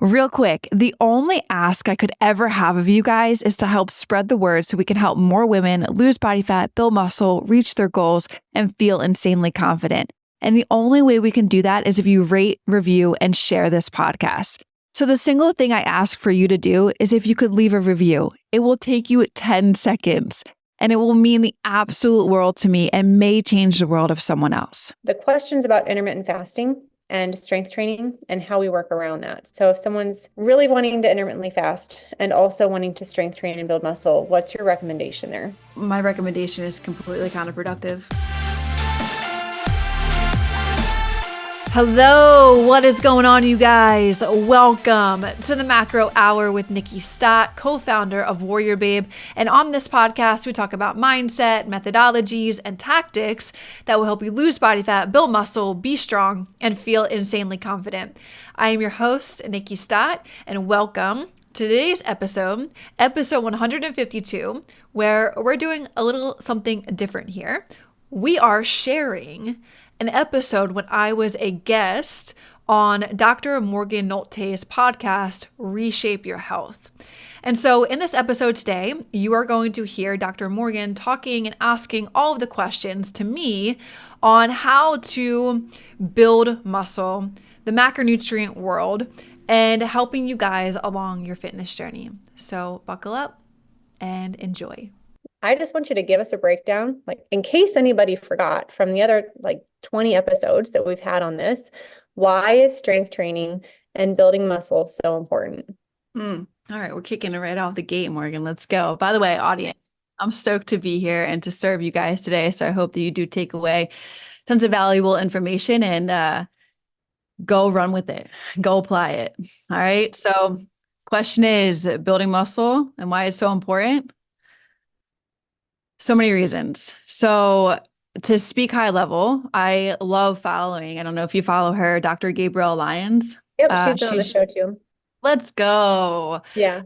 Real quick, the only ask I could ever have of you guys is to help spread the word so we can help more women lose body fat, build muscle, reach their goals, and feel insanely confident. And the only way we can do that is if you rate, review, and share this podcast. So the single thing I ask for you to do is if you could leave a review. It will take you 10 seconds, and it will mean the absolute world to me and may change the world of someone else. The questions about intermittent fasting and strength training and how we work around that. So if someone's really wanting to intermittently fast and also wanting to strength train and build muscle, what's your recommendation there? My recommendation is completely counterproductive. Hello, what is going on, you guys? Welcome to the Macro Hour with Nikkiey Stott, co-founder of WarriorBabe. And on this podcast, we talk about mindset, methodologies, and tactics that will help you lose body fat, build muscle, be strong, and feel insanely confident. I am your host, Nikkiey Stott, and welcome to today's episode 152, where we're doing a little something different here. We are sharing an episode when I was a guest on Dr. Morgan Nolte's podcast, Reshape Your Health. And so in this episode today, you are going to hear Dr. Morgan talking and asking all of the questions to me on how to build muscle, the macronutrient world, and helping you guys along your fitness journey. So buckle up and enjoy. I just want you to give us a breakdown, like in case anybody forgot from the other 20 episodes that we've had on this, why is strength training and building muscle so important? All right, we're kicking it right off the gate, Morgan. Let's go. By the way, audience, I'm stoked to be here and to serve you guys today. So I hope that you do take away tons of valuable information and go run with it. Go apply it. All right. So question is building muscle and why it's so important. So many reasons. So to speak high level, I love following, I don't know if you follow her, Dr. Gabrielle Lyons. Yep, she's been on the show too. Let's go. Yeah.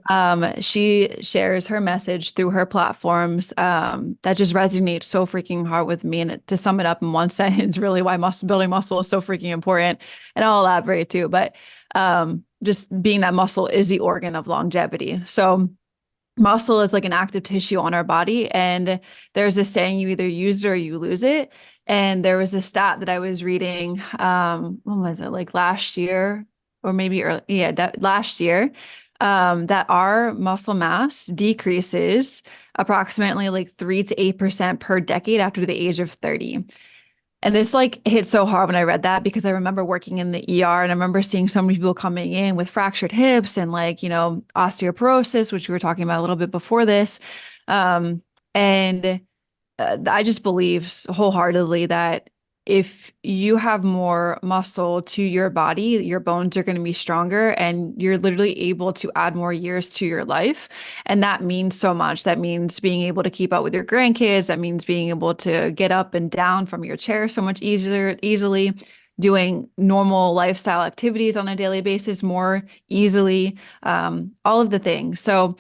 She shares her message through her platforms that just resonates so freaking hard with me. And to sum it up in one sentence, really why building muscle is so freaking important. And I'll elaborate too, but just being that muscle is the organ of longevity. So muscle is like an active tissue on our body. And there's this saying, you either use it or you lose it. And there was a stat that I was reading, when was it, like last year or maybe early, last year, that our muscle mass decreases approximately like 3 to 8% per decade after the age of 30. And this hit so hard when I read that because I remember working in the ER and I remember seeing so many people coming in with fractured hips and osteoporosis, which we were talking about a little bit before this. I just believe wholeheartedly that if you have more muscle to your body, your bones are going to be stronger and you're literally able to add more years to your life. And that means so much. That means being able to keep up with your grandkids. That means being able to get up and down from your chair so much easily, doing normal lifestyle activities on a daily basis more easily, all of the things. So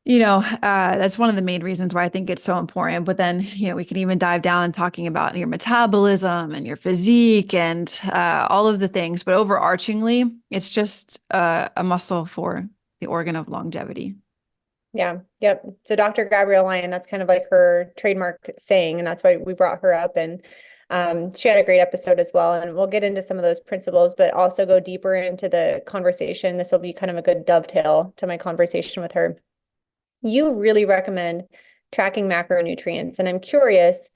that's one of the main reasons why I think it's so important. But then, we can even dive down and talking about your metabolism and your physique and all of the things. But overarchingly, it's just a muscle for the organ of longevity. Yeah. Yep. So Dr. Gabrielle Lyon, that's kind of like her trademark saying, and that's why we brought her up. And she had a great episode as well. And we'll get into some of those principles, but also go deeper into the conversation. This will be kind of a good dovetail to my conversation with her. You really recommend tracking macronutrients. And I'm curious,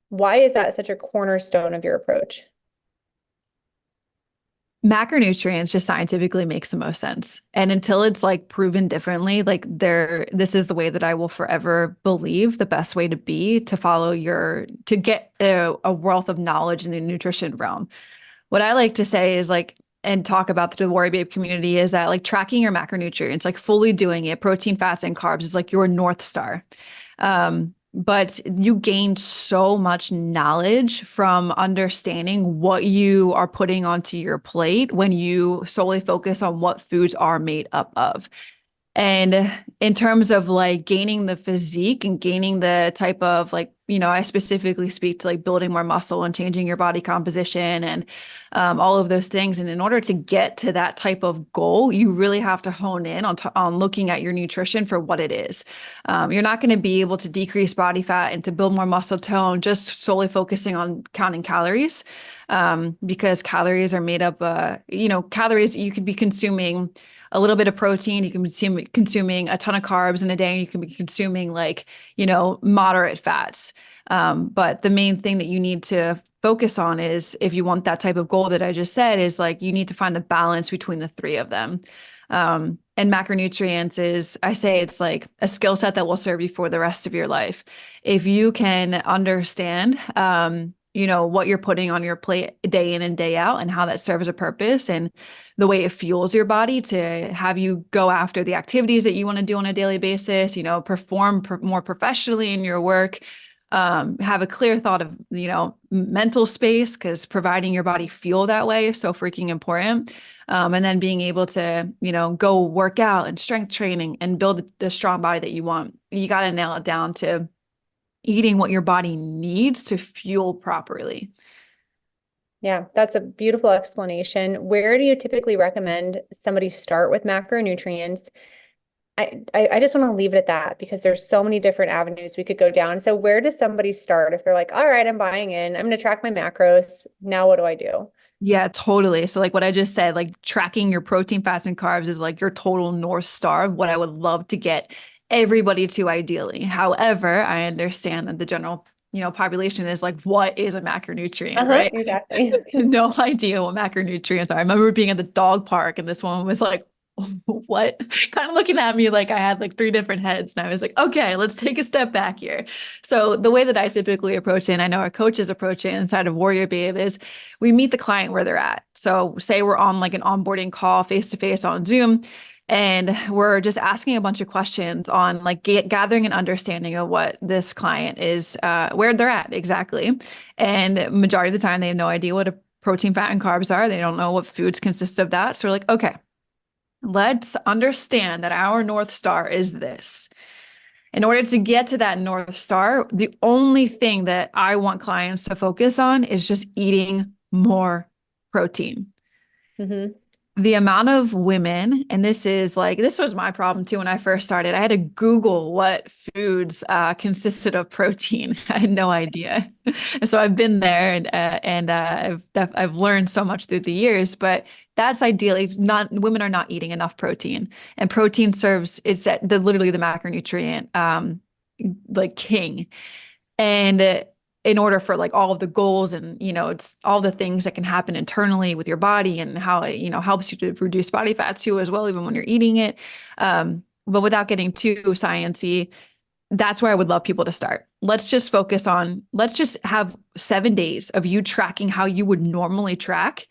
why is that such a cornerstone of your approach? Macronutrients just scientifically makes the most sense. And until it's proven differently, this is the way that I will forever believe the best way to be to follow to get a wealth of knowledge in the nutrition realm. What I like to say is and talk about the WarriorBabe community is that tracking your macronutrients, fully doing it, protein, fats, and carbs is your North Star. But you gain so much knowledge from understanding what you are putting onto your plate when you solely focus on what foods are made up of. And in terms of like gaining the physique and gaining the type of like, I specifically speak to like building more muscle and changing your body composition and all of those things. And in order to get to that type of goal, you really have to hone in on looking at your nutrition for what it is. You're not going to be able to decrease body fat and to build more muscle tone just solely focusing on counting calories, because calories are made up, calories you could be consuming a little bit of protein. You can be consuming a ton of carbs in a day, and you can be consuming like, moderate fats. But the main thing that you need to focus on is, if you want that type of goal that I just said, is like you need to find the balance between the three of them. And macronutrients is, I say it's like a skill set that will serve you for the rest of your life. If you can understand, what you're putting on your plate day in and day out and how that serves a purpose and the way it fuels your body to have you go after the activities that you want to do on a daily basis, perform more professionally in your work, have a clear thought of, mental space, because providing your body fuel that way is so freaking important. And then being able to, go work out and strength training and build the strong body that you want. You got to nail it down to eating what your body needs to fuel properly. Yeah, that's a beautiful explanation. Where do you typically recommend somebody start with macronutrients? I just want to leave it at that because there's so many different avenues we could go down. So where does somebody start if they're like, all right, I'm buying in, I'm going to track my macros. Now what do I do? Yeah, totally. So like what I just said, like tracking your protein, fats, and carbs is like your total North Star of what I would love to get everybody to ideally. However, I understand that the general, population is like, what is a macronutrient, right? Exactly. No idea what macronutrients are. I remember being at the dog park and this woman was like, what? Kind of looking at me like I had like three different heads. And I was like, okay, let's take a step back here. So the way that I typically approach it, and I know our coaches approach it inside of WarriorBabe, is we meet the client where they're at. So say we're on like an onboarding call face to face on Zoom, and we're just asking a bunch of questions on like gathering an understanding of what this client is, where they're at exactly. And majority of the time, they have no idea what a protein, fat, and carbs are. They don't know what foods consist of that. So we're like, okay, let's understand that our North Star is this. In order to get to that North Star, the only thing that I want clients to focus on is just eating more protein. Mm-hmm. The amount of women, and this was my problem too when I first started. I had to Google what foods consisted of protein. I had no idea. So I've been there, and I've learned so much through the years. But that's ideally not, women are not eating enough protein, and protein serves, it's literally the macronutrient like king. And in order for like all of the goals and, it's all the things that can happen internally with your body and how it, helps you to reduce body fat too, as well, even when you're eating it. But without getting too sciencey, that's where I would love people to start. Let's just have 7 days of you tracking how you would normally track.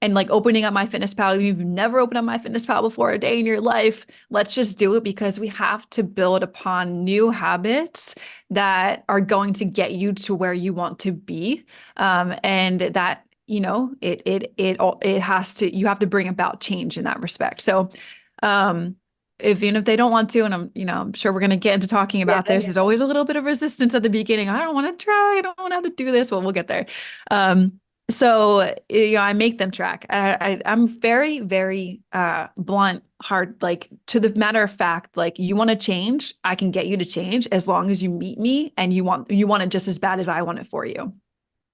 And like opening up MyFitnessPal. If you've never opened up MyFitnessPal before a day in your life, let's just do it, because we have to build upon new habits that are going to get you to where you want to be. And that, it has to, you have to bring about change in that respect. So, even if they don't want to, and I'm sure we're going to get into talking about this, there's always a little bit of resistance at the beginning. I don't want to try. I don't want to have to do this. Well, we'll get there. So, I make them track. I'm very, very blunt, hard, like to the matter of fact, like you want to change, I can get you to change as long as you meet me and you want it just as bad as I want it for you.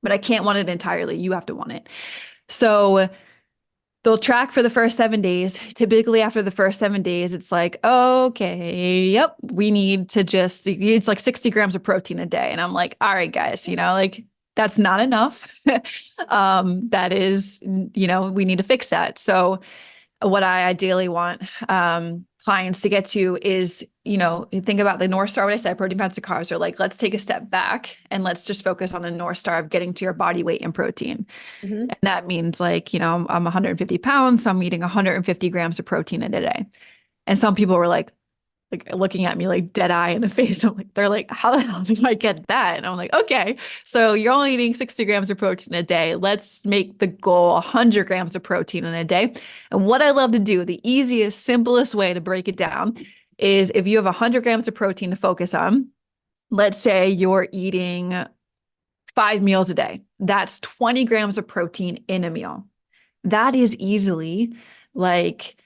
But I can't want it entirely. You have to want it. So they'll track for the first 7 days. Typically after the first 7 days, it's like, okay, yep, we need to it's like 60 grams of protein a day. And I'm like, all right, guys, like that's not enough. That is, we need to fix that. So what I ideally want clients to get to is, think about the North Star, what I said, protein, fats, and carbs, are like, let's take a step back and let's just focus on the North Star of getting to your body weight in protein. Mm-hmm. And that means like, I'm 150 pounds, so I'm eating 150 grams of protein in a day. And some people were like, like looking at me like dead eye in the face. I'm like, they're like, how the hell did I get that? And I'm like, okay, so you're only eating 60 grams of protein a day. Let's make the goal 100 grams of protein in a day. And what I love to do, the easiest, simplest way to break it down is if you have 100 grams of protein to focus on, let's say you're eating 5 meals a day. That's 20 grams of protein in a meal. That is easily like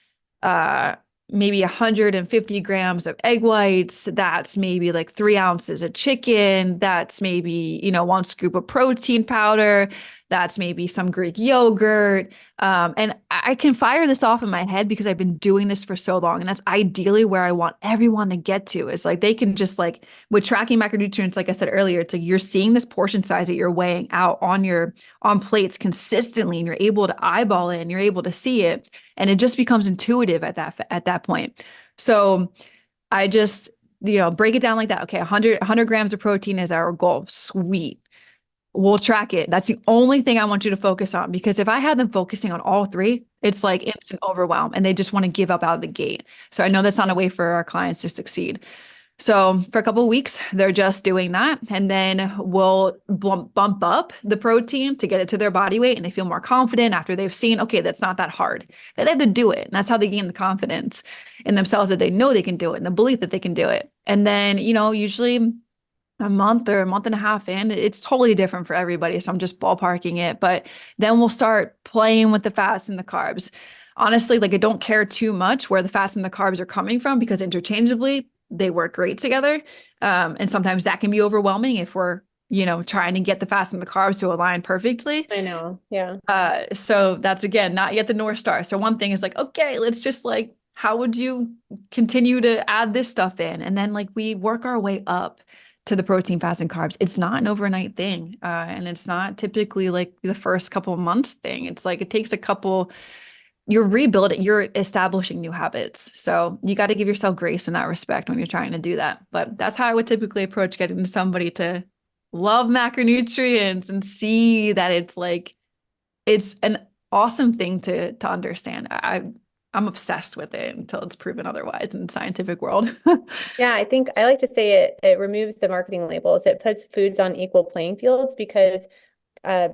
uh maybe 150 grams of egg whites. That's maybe like 3 ounces of chicken. That's maybe, 1 scoop of protein powder. That's maybe some Greek yogurt. And I can fire this off in my head because I've been doing this for so long. And that's ideally where I want everyone to get to, is like they can just like with tracking macronutrients, like I said earlier, it's like you're seeing this portion size that you're weighing out on plates consistently, and you're able to eyeball it and you're able to see it. And it just becomes intuitive at that point. So I just, break it down like that. Okay, 100 grams of protein is our goal. Sweet. We'll track it. That's the only thing I want you to focus on, because if I had them focusing on all three, it's like instant overwhelm and they just want to give up out of the gate. So I know that's not a way for our clients to succeed. So for a couple of weeks, they're just doing that. And then we'll bump up the protein to get it to their body weight. And they feel more confident after they've seen, okay, that's not that hard. They have to do it. And that's how they gain the confidence in themselves that they know they can do it and the belief that they can do it. And then, usually a month or a month and a half in, it's totally different for everybody. So I'm just ballparking it. But then we'll start playing with the fats and the carbs. Honestly, like I don't care too much where the fats and the carbs are coming from, because interchangeably they work great together. And sometimes that can be overwhelming if we're, trying to get the fats and the carbs to align perfectly. I know. Yeah. So that's again, not yet the North Star. So one thing is like, okay, let's just like, how would you continue to add this stuff in? And then like we work our way up to the protein, fats, and carbs. It's not an overnight thing. And it's not typically like the first couple of months thing. It's like it takes a couple, you're rebuilding, you're establishing new habits. So you got to give yourself grace in that respect when you're trying to do that. But that's how I would typically approach getting somebody to love macronutrients and see that it's like, it's an awesome thing to understand. I'm obsessed with it until it's proven otherwise in the scientific world. Yeah, I think I like to say it removes the marketing labels. It puts foods on equal playing fields, because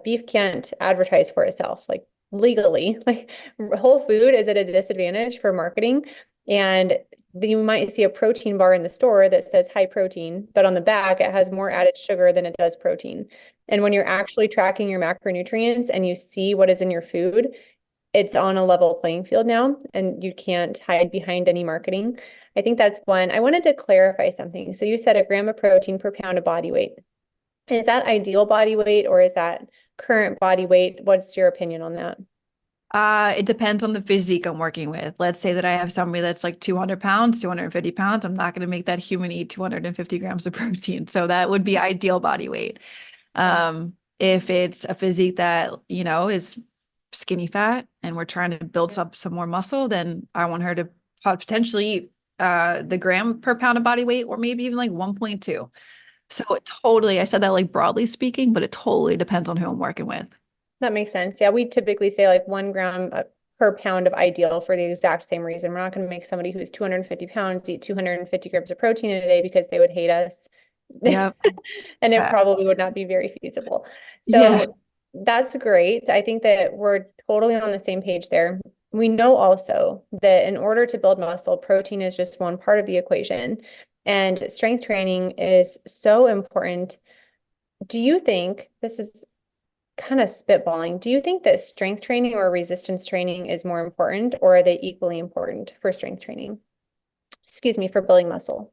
beef can't advertise for itself, like legally. Like whole food is at a disadvantage for marketing. And you might see a protein bar in the store that says high protein, but on the back it has more added sugar than it does protein. And when you're actually tracking your macronutrients and you see what is in your food, it's on a level playing field now, and you can't hide behind any marketing. I think that's one. I wanted to clarify something. So you said a gram of protein per pound of body weight. Is that ideal body weight, or is that current body weight? What's your opinion on that? It depends on the physique I'm working with. Let's say that I have somebody that's like 200 pounds, 250 pounds. I'm not going to make that human eat 250 grams of protein. So that would be ideal body weight. If it's a physique that, is skinny fat and we're trying to build up some more muscle, then I want her to potentially eat the gram per pound of body weight, or maybe even like 1.2. So it totally, I said that like broadly speaking, but it totally depends on who I'm working with. That makes sense. Yeah, we typically say like 1 gram per pound of ideal for the exact same reason. We're not going to make somebody who's 250 pounds eat 250 grams of protein in a day, because they would hate us. Yep. And it Yes. probably would not be very feasible. Yeah. So that's great. I think that we're totally on the same page there. We know also that in order to build muscle, protein is just one part of the equation, and strength training is so important. Do you think, this is kind of spitballing, do you think that strength training or resistance training is more important, or are they equally important for strength training? Excuse me, for building muscle.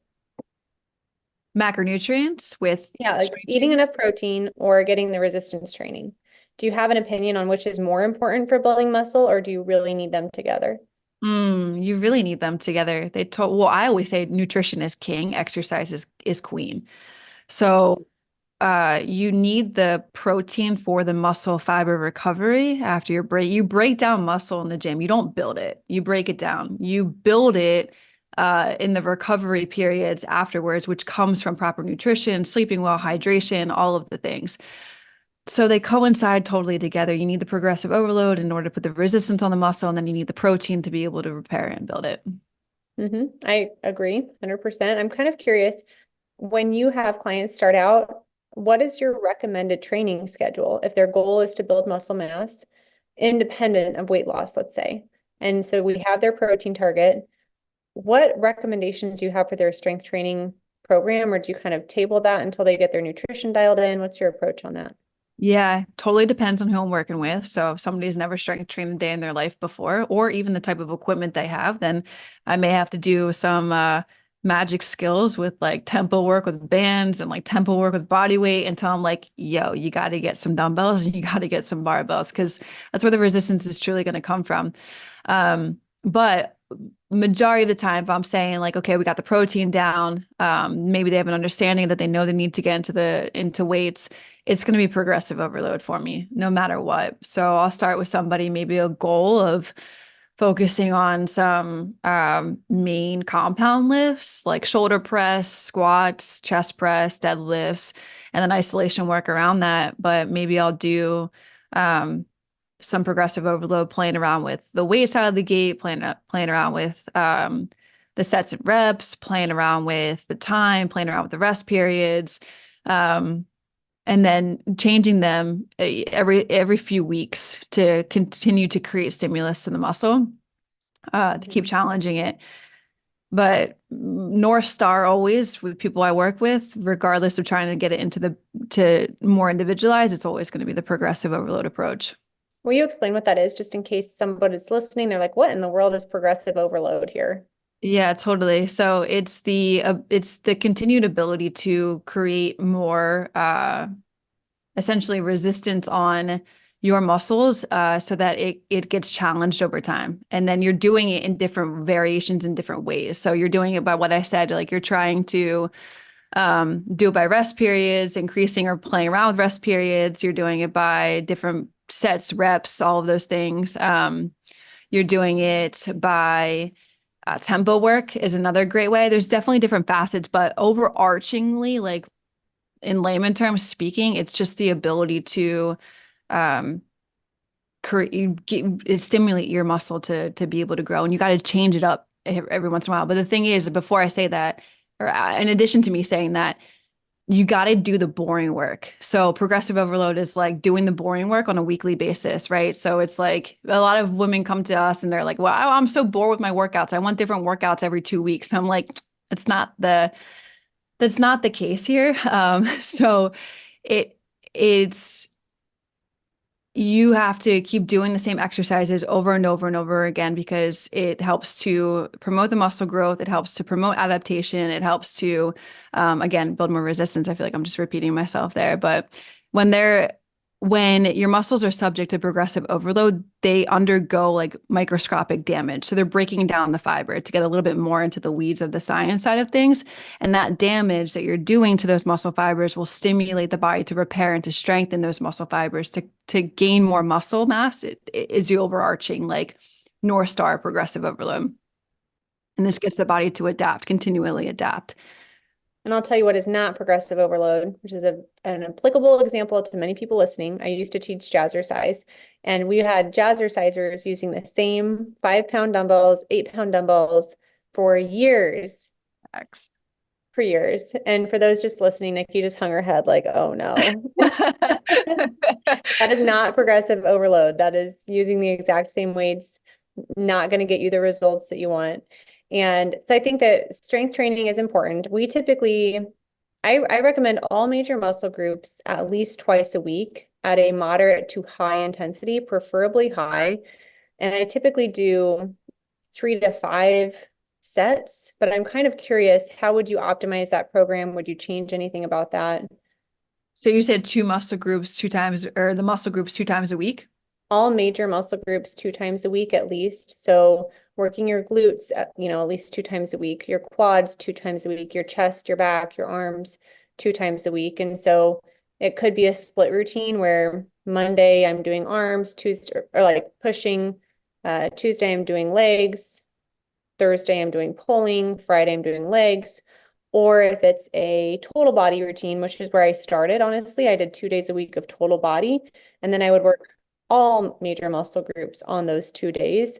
Macronutrients with Yeah, like eating enough protein or getting the resistance training. Do you have an opinion on which is more important for building muscle, or do you really need them together? You really need them together. Well, I always say nutrition is king, exercise is queen. So you need the protein for the muscle fiber recovery after your break. You break down muscle in the gym. You don't build it. You break it down. You build it in the recovery periods afterwards, which comes from proper nutrition, sleeping well, hydration, all of the things. So they coincide totally together. You need the progressive overload in order to put the resistance on the muscle, and then you need the protein to be able to repair and build it. I agree 100%. I'm kind of curious, when you have clients start out, what is your recommended training schedule if their goal is to build muscle mass independent of weight loss, let's say? And so we have their protein target. What recommendations do you have for their strength training program, or do you kind of table that until they get their nutrition dialed in? What's your approach on that? Yeah, totally depends on who I'm working with. So if somebody's never strength trained a day in their life before, or even the type of equipment they have, then I may have to do some magic skills with like tempo work with bands and like tempo work with body weight until I'm like, yo, you got to get some dumbbells and you got to get some barbells because that's where the resistance is truly going to come from. But majority of the time, if I'm saying like, okay, we got the protein down, maybe they have an understanding that they know they need to get into weights, it's going to be progressive overload for me, no matter what. So I'll start with somebody, maybe a goal of focusing on some main compound lifts like shoulder press, squats, chest press, deadlifts, and then isolation work around that. But maybe I'll do some progressive overload, playing around with the weights out of the gate, playing around with the sets and reps, playing around with the time, playing around with the rest periods, and then changing them every few weeks to continue to create stimulus to the muscle, to keep challenging it. But North Star always with people I work with, regardless of trying to get it to more individualized, it's always going to be the progressive overload approach. Will you explain what that is, just in case somebody's listening? They're like, what in the world is progressive overload here? Yeah, totally. So it's the continued ability to create more essentially resistance on your muscles so that it gets challenged over time. And then you're doing it in different variations in different ways. So you're doing it by what I said, like you're trying to do it by rest periods, increasing or playing around with rest periods. You're doing it by different sets, reps, all of those things. You're doing it by tempo work is another great way. There's definitely different facets, but overarchingly, like in layman terms speaking, it's just the ability to um, stimulate your muscle to be able to grow, and you got to change it up every once in a while. But the thing is, before I say that, or in addition to me saying that, you got to do the boring work. So progressive overload is like doing the boring work on a weekly basis, right? So it's like a lot of women come to us and they're like, "Well, I'm so bored with my workouts. I want different workouts every 2 weeks." I'm like, it's not the that's not the case here. So it it's you have to keep doing the same exercises over and over and over again because it helps to promote the muscle growth. It helps to promote adaptation. It helps to, again, build more resistance. I feel like I'm just repeating myself there. But when when your muscles are subject to progressive overload, they undergo like microscopic damage. So they're breaking down the fiber to get a little bit more into the weeds of the science side of things. And that damage that you're doing to those muscle fibers will stimulate the body to repair and to strengthen those muscle fibers to gain more muscle mass. It is the overarching like North Star progressive overload. And this gets the body to adapt, continually adapt. And I'll tell you what is not progressive overload, which is an applicable example to many people listening. I used to teach jazzercise, and we had jazzercisers using the same 5-pound dumbbells, 8-pound dumbbells for years. X. For years. And for those just listening, Nikki just hung her head like, oh no. That is not progressive overload. That is using the exact same weights, not going to get you the results that you want. And so I think that strength training is important. We typically, I recommend all major muscle groups at least twice a week at a moderate to high intensity, preferably high. And I typically do 3 to 5 sets, but I'm kind of curious, how would you optimize that program? Would you change anything about that? So you said two muscle groups 2 times, or the muscle groups 2 times a week? All major muscle groups 2 times a week at least. So working your glutes, at least 2 times a week, your quads 2 times a week, your chest, your back, your arms 2 times a week. And so it could be a split routine where Monday I'm doing arms, Tuesday or like pushing, Tuesday I'm doing legs, Thursday I'm doing pulling, Friday I'm doing legs. Or if it's a total body routine, which is where I started, honestly, I did 2 days a week of total body, and then I would work all major muscle groups on those 2 days.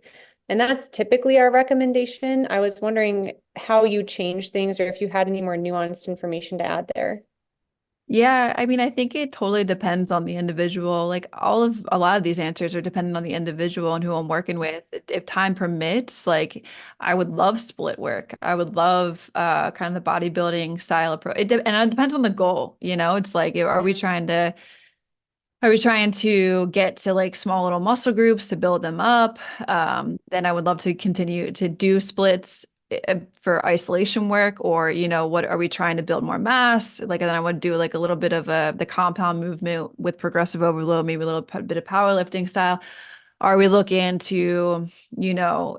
And that's typically our recommendation. I was wondering how you change things or if you had any more nuanced information to add there. Yeah, I mean, I think it totally depends on the individual. Like a lot of these answers are dependent on the individual and who I'm working with. If time permits, like I would love split work. I would love kind of the bodybuilding style approach. And it depends on the goal, you know? It's like, are we trying to get to like small little muscle groups to build them up? Then I would love to continue to do splits for isolation work, or what are we trying to build more mass? Like then I would do like a little bit of the compound movement with progressive overload, maybe a little bit of powerlifting style. Are we looking to,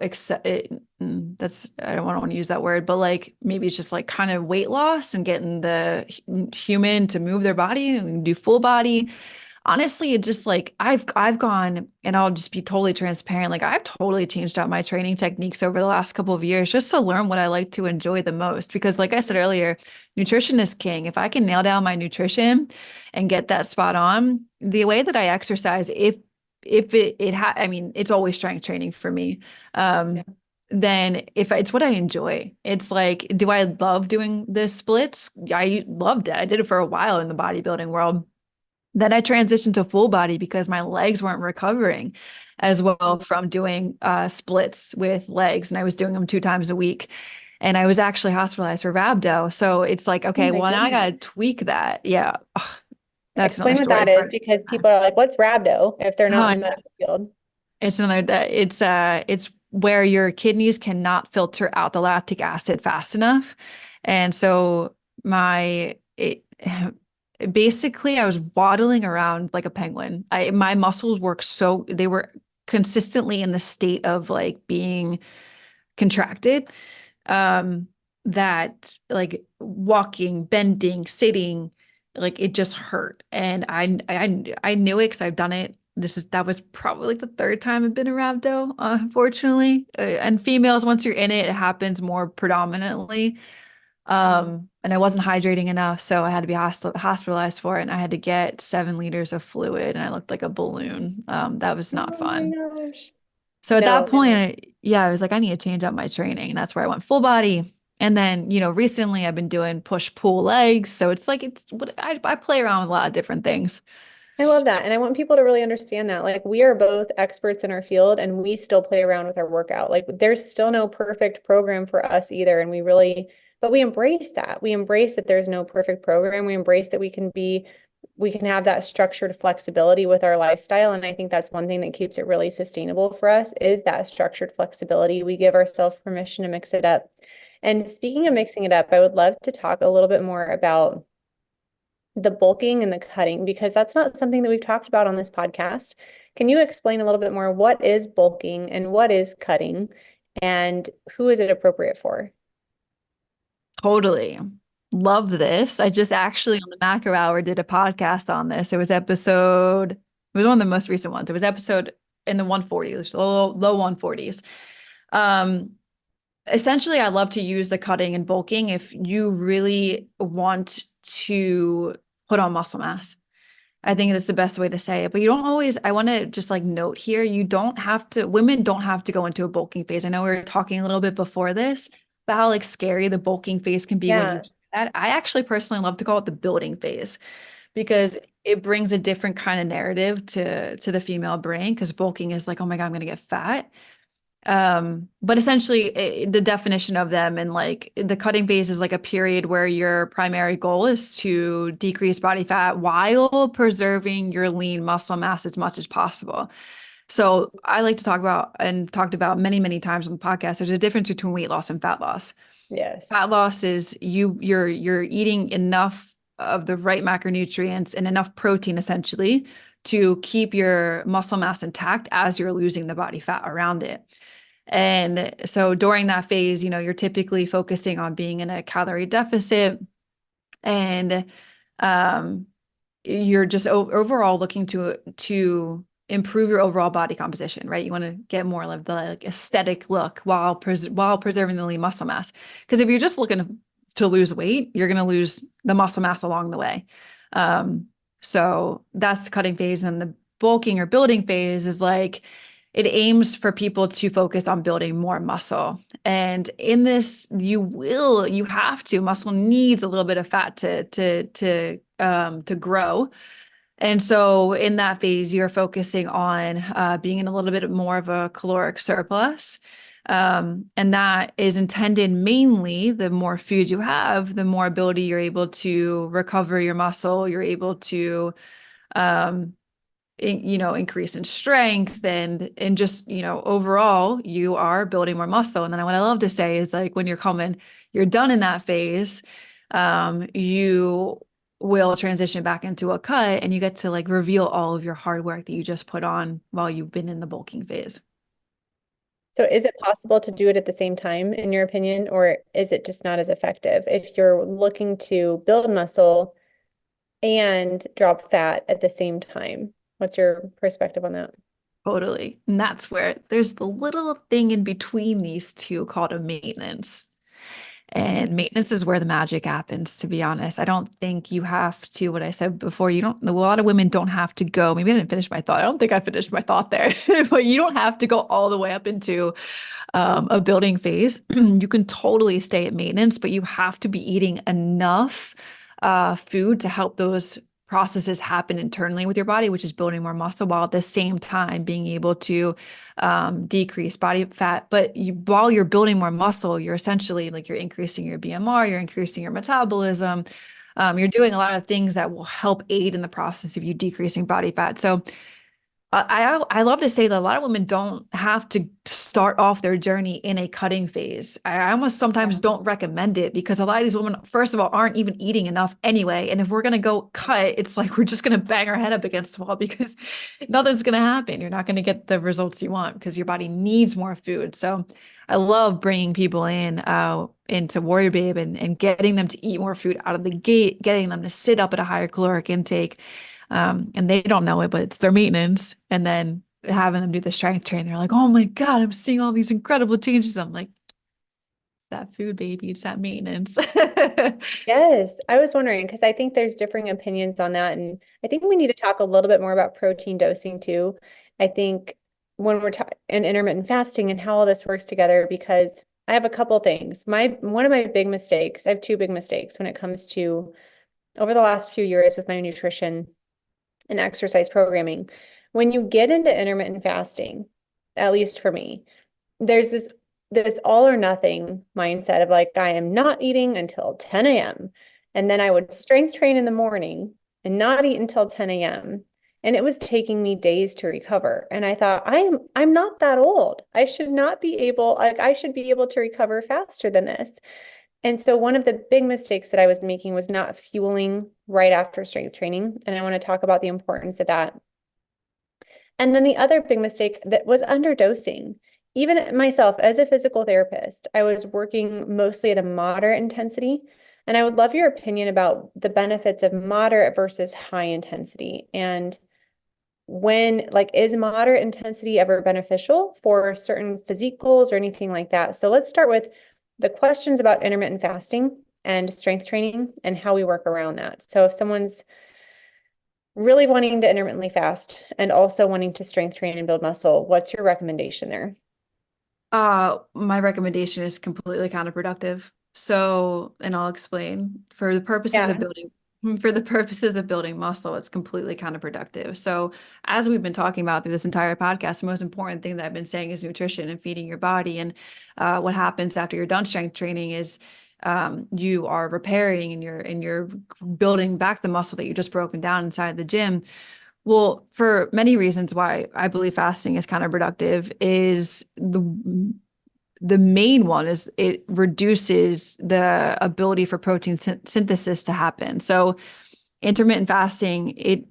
accept it? That's I don't want to use that word, but like maybe it's just like kind of weight loss and getting the human to move their body and do full body. Honestly, it just like I've gone, and I'll just be totally transparent. Like I've totally changed out my training techniques over the last couple of years just to learn what I like to enjoy the most. Because like I said earlier, nutrition is king. If I can nail down my nutrition and get that spot on, the way that I exercise, if I mean, it's always strength training for me. Yeah. Then if it's what I enjoy, it's like, do I love doing the splits? I loved it. I did it for a while in the bodybuilding world. Then I transitioned to full body because my legs weren't recovering as well from doing splits with legs. And I was doing them 2 times a week. And I was actually hospitalized for rhabdo. So it's like, Oh okay, my well, now I got goodness. to tweak that. Yeah. Ugh, that's another Explain what that story is for, because people are like, what's rhabdo if they're not oh, in the medical field? it's another that it's where your kidneys cannot filter out the lactic acid fast enough. And so my it basically I was waddling around like a penguin. My muscles work so they were consistently in the state of like being contracted. Um that like walking, bending, sitting, like it just hurt. And I knew it because I've done it. That was probably like the third time I've been around though, unfortunately. And females, once you're in it, it happens more predominantly. And I wasn't hydrating enough, so I had to be hospitalized for it, and I had to get 7 liters of fluid, and I looked like a balloon. That was not Oh my fun. gosh. So at that No. point, I was like, I need to change up my training. And that's where I went full body. And then, recently I've been doing push pull legs. So it's like, it's what I play around with a lot of different things. I love that. And I want people to really understand that. Like, we are both experts in our field and we still play around with our workout. Like, there's still no perfect program for us either. And but we embrace that. We embrace that there's no perfect program. We embrace that we can have that structured flexibility with our lifestyle. And I think that's one thing that keeps it really sustainable for us is that structured flexibility. We give ourselves permission to mix it up. And speaking of mixing it up, I would love to talk a little bit more about the bulking and the cutting, because that's not something that we've talked about on this podcast. Can you explain a little bit more what is bulking and what is cutting and who is it appropriate for? Totally. Love this. I just actually on the Macro Hour did a podcast on this. It was one of the most recent ones. It was episode in the 140s, low 140s. Um, Essentially, I love to use the cutting and bulking if you really want to put on muscle mass. I think it's the best way to say it. But you don't always, I want to just like note here, women don't have to go into a bulking phase. I know we were talking a little bit before this about how like scary the bulking phase can be when you Yeah. do that. I actually personally love to call it the building phase because it brings a different kind of narrative to the female brain because bulking is like, oh my God, I'm gonna get fat. But essentially the definition of them and like the cutting phase is like a period where your primary goal is to decrease body fat while preserving your lean muscle mass as much as possible. So I like to talk about and talked about many, many times on the podcast, there's a difference between weight loss and fat loss. Yes. Fat loss is you're eating enough of the right macronutrients and enough protein essentially to keep your muscle mass intact as you're losing the body fat around it. And so during that phase, you're typically focusing on being in a calorie deficit and um, you're just overall looking to improve your overall body composition, right? You want to get more of the like aesthetic look while preserving the lean muscle mass. Because if you're just looking to lose weight, you're going to lose the muscle mass along the way. Um, so that's the cutting phase, and the bulking or building phase is like it aims for people to focus on building more muscle. And in this, muscle needs a little bit of fat to grow. And so in that phase, you're focusing on being in a little bit more of a caloric surplus. And that is intended mainly, the more food you have, the more ability you're able to recover your muscle. You're able to, increase in strength and just, overall, you are building more muscle. And then what I love to say is like, when you're done in that phase, you will transition back into a cut and you get to like reveal all of your hard work that you just put on while you've been in the bulking phase. So is it possible to do it at the same time, in your opinion, or is it just not as effective if you're looking to build muscle and drop fat at the same time? What's your perspective on that? Totally. And that's where there's the little thing in between these two called a maintenance. And maintenance is where the magic happens, to be honest. I don't think you have to, what I said before, a lot of women don't have to go. Maybe I didn't finish my thought. I don't think I finished my thought there, but you don't have to go all the way up into a building phase. You can totally stay at maintenance, but you have to be eating enough food to help those processes happen internally with your body, which is building more muscle, while at the same time being able to decrease body fat. But while you're building more muscle, you're essentially like you're increasing your BMR, you're increasing your metabolism. You're doing a lot of things that will help aid in the process of you decreasing body fat. So I love to say that a lot of women don't have to start off their journey in a cutting phase. I almost sometimes don't recommend it because a lot of these women, first of all, aren't even eating enough anyway. And if we're going to go cut, it's like we're just going to bang our head up against the wall because nothing's going to happen. You're not going to get the results you want because your body needs more food. So I love bringing people into WarriorBabe and getting them to eat more food out of the gate, getting them to sit up at a higher caloric intake. And they don't know it, but it's their maintenance. And then having them do the strength training, they're like, oh my God, I'm seeing all these incredible changes. I'm like, that food, baby, it's that maintenance. Yes, I was wondering because I think there's differing opinions on that. And I think we need to talk a little bit more about protein dosing too. I think when we're talking in intermittent fasting and how all this works together, because I have a couple things. One of my big mistakes, I have two big mistakes when it comes to over the last few years with my nutrition and exercise programming. When you get into intermittent fasting, at least for me, there's this all or nothing mindset of like, I am not eating until 10 a.m. And then I would strength train in the morning and not eat until 10 a.m. And it was taking me days to recover. And I thought, I'm not that old. I should not be able, like, I should be able to recover faster than this. And so one of the big mistakes that I was making was not fueling right after strength training. And I want to talk about the importance of that. And then the other big mistake that was underdosing. Even myself as a physical therapist, I was working mostly at a moderate intensity. And I would love your opinion about the benefits of moderate versus high intensity. And is moderate intensity ever beneficial for certain physique goals or anything like that? So let's start with the questions about intermittent fasting and strength training and how we work around that. So if someone's really wanting to intermittently fast and also wanting to strength train and build muscle, what's your recommendation there? My recommendation is completely counterproductive. So, and I'll explain for the purposes of Yeah. building muscle, it's completely counterproductive. So, as we've been talking about through this entire podcast, the most important thing that I've been saying is nutrition and feeding your body. And what happens after you're done strength training is you are repairing and you're building back the muscle that you just broken down inside the gym. Well, for many reasons why I believe fasting is counterproductive is the main one is it reduces the ability for protein synthesis to happen. So intermittent fasting,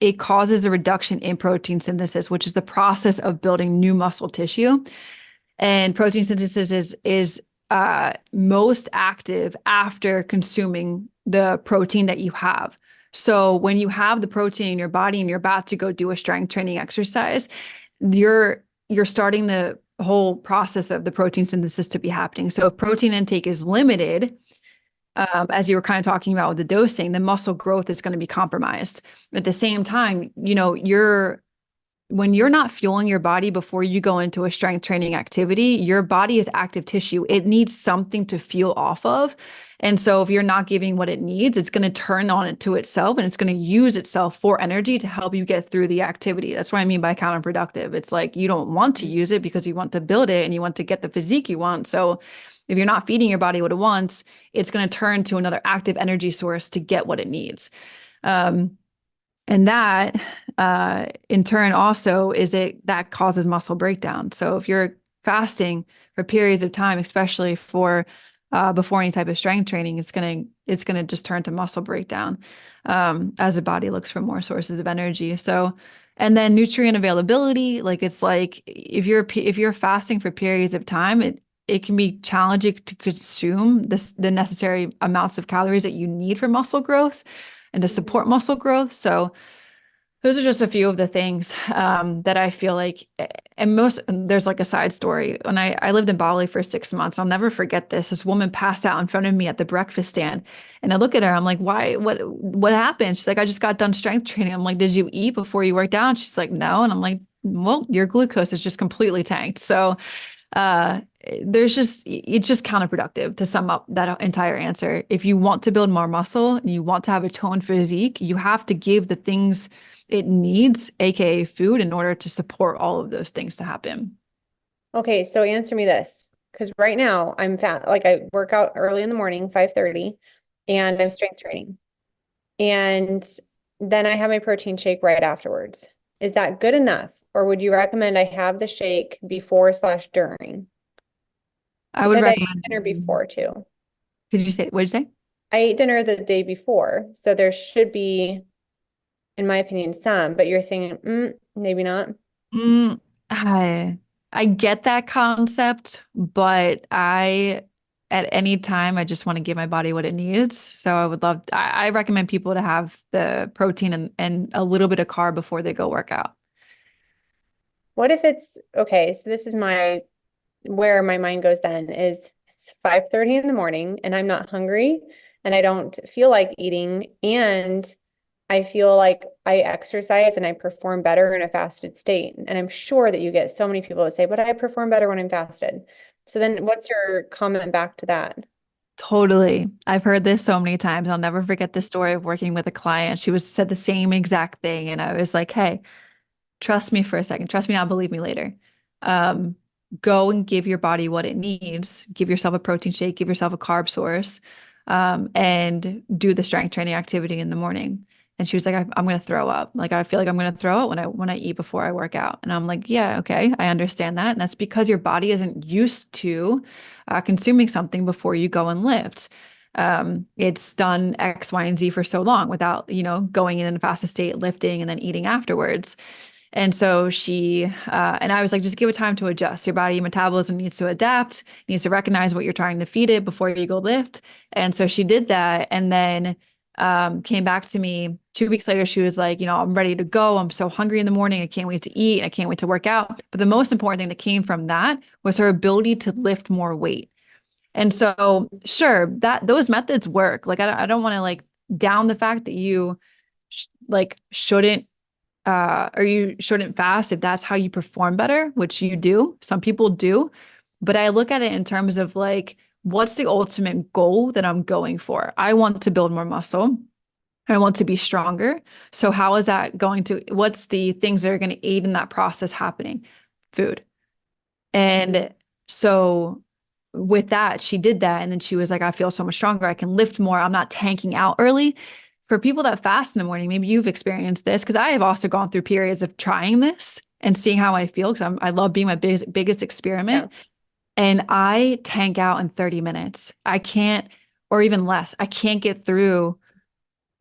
it causes a reduction in protein synthesis, which is the process of building new muscle tissue. And protein synthesis is most active after consuming the protein that you have. So when you have the protein in your body and you're about to go do a strength training exercise, you're starting the whole process of the protein synthesis to be happening. So if protein intake is limited, as you were kind of talking about with the dosing, the muscle growth is going to be compromised. At the same time, when you're not fueling your body before you go into a strength training activity, your body is active tissue. It needs something to fuel off of. And so if you're not giving what it needs, it's going to turn on it to itself and it's going to use itself for energy to help you get through the activity. That's what I mean by counterproductive. It's like you don't want to use it because you want to build it and you want to get the physique you want. So if you're not feeding your body what it wants, it's going to turn to another active energy source to get what it needs. And that, in turn, also that causes muscle breakdown. So if you're fasting for periods of time, especially for before any type of strength training, it's gonna just turn to muscle breakdown as the body looks for more sources of energy. So, and then nutrient availability, like it's like if you're fasting for periods of time, it can be challenging to consume the necessary amounts of calories that you need for muscle growth and to support muscle growth. So those are just a few of the things that I feel like, and there's like a side story. When I lived in Bali for 6 months, I'll never forget this. This woman passed out in front of me at the breakfast stand. And I look at her, I'm like, why, what happened? She's like, I just got done strength training. I'm like, did you eat before you worked out? And she's like, no. And I'm like, well, your glucose is just completely tanked. So uh it's just counterproductive to sum up that entire answer. If you want to build more muscle and you want to have a toned physique, you have to give the things it needs, aka food, in order to support all of those things to happen. Okay, so answer me this, because right now I'm fat. Like I work out early in the morning, 5:30, and I'm strength training. And then I have my protein shake right afterwards. Is that good enough? Or would you recommend I have the shake before/during? I would Because I ate recommend. dinner before too. What did you say? I ate dinner the day before, so there should be, in my opinion, some, but you're saying, maybe not. Mm, I get that concept, but at any time, I just want to give my body what it needs. So I recommend people to have the protein and a little bit of carb before they go work out. What if it's okay? So this is where my mind goes then is it's 5:30 in the morning and I'm not hungry and I don't feel like eating and I feel like I exercise and I perform better in a fasted state. And I'm sure that you get so many people that say, but I perform better when I'm fasted. So then what's your comment back to that? Totally. I've heard this so many times. I'll never forget the story of working with a client. She was said the same exact thing. And I was like, hey, trust me for a second. Trust me now, believe me later. Um, Go and give your body what it needs. Give yourself a protein shake, give yourself a carb source, and do the strength training activity in the morning. And she was like, I'm going to throw up. Like, I feel like I'm going to throw up when I eat before I work out. And I'm like, yeah, okay, I understand that. And that's because your body isn't used to consuming something before you go and lift. It's done X, Y, and Z for so long without, going in a fasted state, lifting, and then eating afterwards. And so and I was like, just give it time to adjust. Your body metabolism needs to adapt, needs to recognize what you're trying to feed it before you go lift. And so she did that. And then came back to me 2 weeks later. She was like, I'm ready to go. I'm so hungry in the morning. I can't wait to eat. I can't wait to work out. But the most important thing that came from that was her ability to lift more weight. And so, sure, those methods work. Like, I don't want to like down the fact that you shouldn't or you shouldn't fast if that's how you perform better, which you do. Some people do. But I look at it in terms of like, what's the ultimate goal that I'm going for? I want to build more muscle. I want to be stronger. So what's the things that are going to aid in that process happening? Food. And so with that, she did that. And then she was like, I feel so much stronger. I can lift more. I'm not tanking out early. For people that fast in the morning, maybe you've experienced this because I have also gone through periods of trying this and seeing how I feel because I love being my biggest experiment. Yeah. And I tank out in 30 minutes. I can't, or even less, I can't get through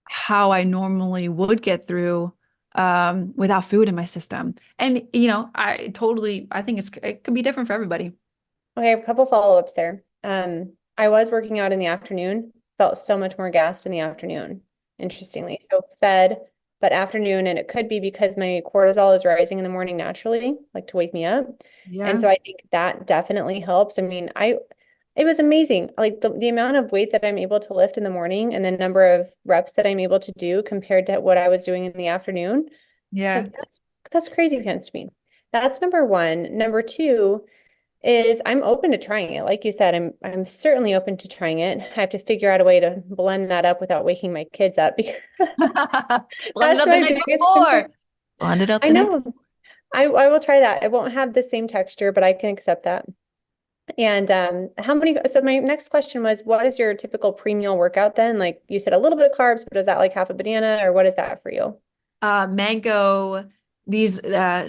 how I normally would get through without food in my system. And, I think it could be different for everybody. Okay, I have a couple follow-ups there. I was working out in the afternoon, felt so much more gassed in the afternoon, interestingly. So fed, but afternoon, and it could be because my cortisol is rising in the morning naturally, like to wake me up. And Yeah. so I think that definitely helps. I mean, it was amazing. Like the amount of weight that I'm able to lift in the morning and the number of reps that I'm able to do compared to what I was doing in the afternoon. It's Yeah. like That's crazy pants to me. That's number one. Number two is I'm open to trying it. Like you said, I'm certainly open to trying it. I have to figure out a way to blend that up without waking my kids up because Blend it that's up the my night biggest concern. before. Blend it up I the night know. before. I will try that. It won't have the same texture, but I can accept that. And so my next question was, what is your typical pre-meal workout then? Like you said, a little bit of carbs, but is that like half a banana or what is that for you? Mango, these